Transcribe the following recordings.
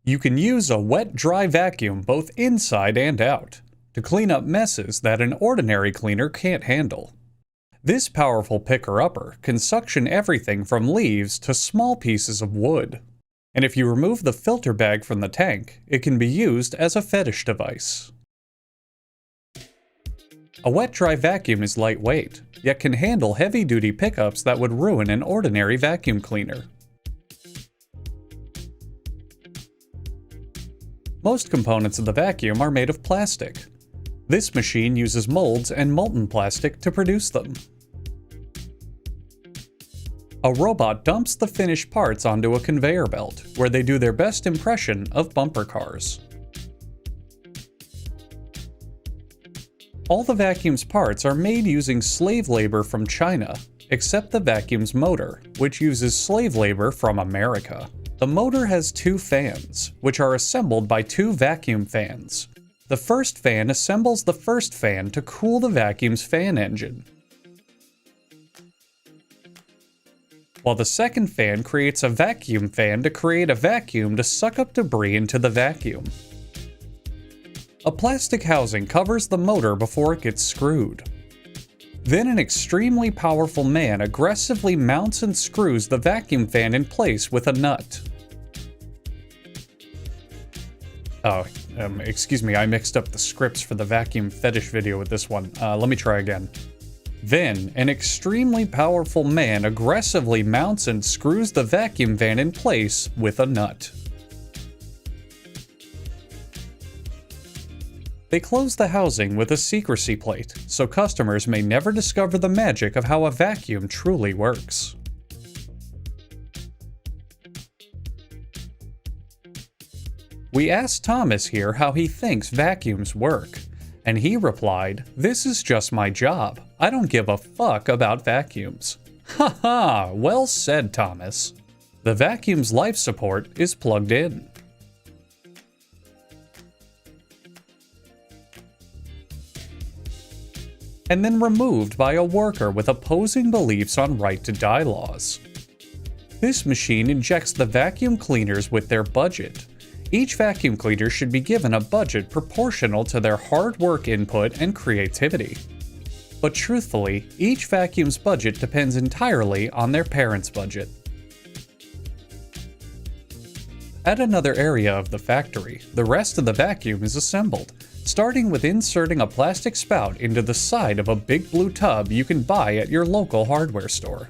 You can use a wet-dry vacuum both inside and out to clean up messes that an ordinary cleaner can't handle. This powerful picker-upper can suction everything from leaves to small pieces of wood. And if you remove the filter bag from the tank, it can be used as a fetish device. A wet-dry vacuum is lightweight, yet can handle heavy-duty pickups that would ruin an ordinary vacuum cleaner. Most components of the vacuum are made of plastic. This machine uses molds and molten plastic to produce them. A robot dumps the finished parts onto a conveyor belt, where they do their best impression of bumper cars. All the vacuum's parts are made using slave labor from China, except the vacuum's motor, which uses slave labor from America. The motor has two fans, which are assembled by two vacuum fans. The first fan assembles the first fan to cool the vacuum's fan engine, while the second fan creates a vacuum fan to create a vacuum to suck up debris into the vacuum. A plastic housing covers the motor before it gets screwed. Then an extremely powerful man aggressively mounts and screws the vacuum fan in place with a nut. Excuse me, I mixed up the scripts for the vacuum fetish video with this one. Let me try again. Then, an extremely powerful man aggressively mounts and screws the vacuum fan in place with a nut. They close the housing with a secrecy plate, so customers may never discover the magic of how a vacuum truly works. We asked Thomas here how he thinks vacuums work, and he replied, "This is just my job. I don't give a fuck about vacuums." Haha, well said, Thomas. The vacuum's life support is plugged in. And then removed by a worker with opposing beliefs on right-to-die laws. This machine injects the vacuum cleaners with their budget. Each vacuum cleaner should be given a budget proportional to their hard work input and creativity. But truthfully, each vacuum's budget depends entirely on their parents' budget. At another area of the factory, the rest of the vacuum is assembled, starting with inserting a plastic spout into the side of a big blue tub you can buy at your local hardware store.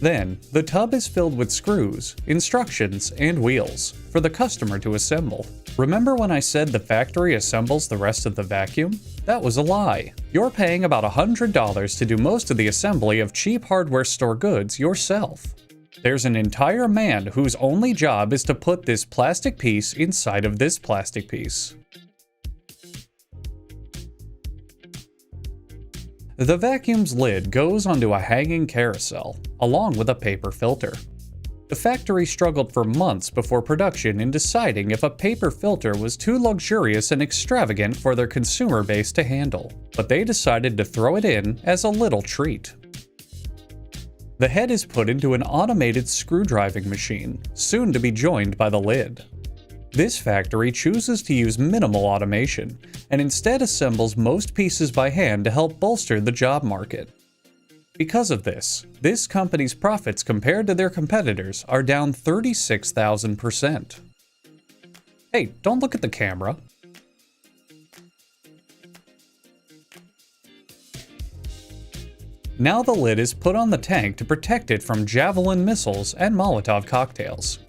Then, the tub is filled with screws, instructions, and wheels for the customer to assemble. Remember when I said the factory assembles the rest of the vacuum? That was a lie. You're paying about $100 to do most of the assembly of cheap hardware store goods yourself. There's an entire man whose only job is to put this plastic piece inside of this plastic piece. The vacuum's lid goes onto a hanging carousel, along with a paper filter. The factory struggled for months before production in deciding if a paper filter was too luxurious and extravagant for their consumer base to handle, but they decided to throw it in as a little treat. The head is put into an automated screw-driving machine, soon to be joined by the lid. This factory chooses to use minimal automation, and instead assembles most pieces by hand to help bolster the job market. Because of this company's profits compared to their competitors are down 36,000%. Hey, don't look at the camera. Now the lid is put on the tank to protect it from Javelin missiles and Molotov cocktails.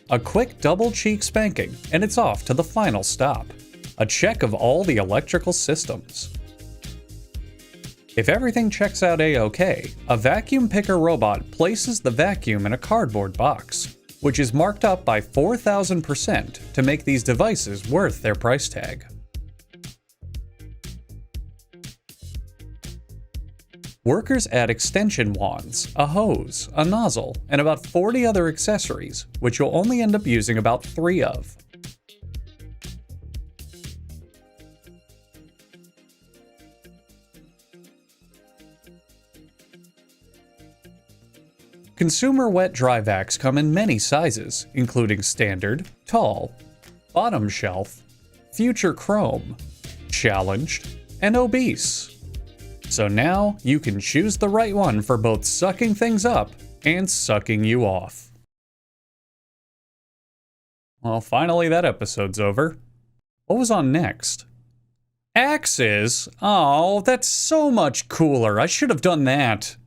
A quick double cheek spanking, and it's off to the final stop. A check of all the electrical systems. If everything checks out a-okay, a vacuum picker robot places the vacuum in a cardboard box, which is marked up by 4,000% to make these devices worth their price tag. Workers add extension wands, a hose, a nozzle, and about 40 other accessories, which you'll only end up using about 3 of. Consumer wet dry vacs come in many sizes, including standard, tall, bottom shelf, future chrome, challenged, and obese. So now you can choose the right one for both sucking things up and sucking you off. Well, finally that episode's over. What was on next? Axes? Oh, that's so much cooler. I should have done that.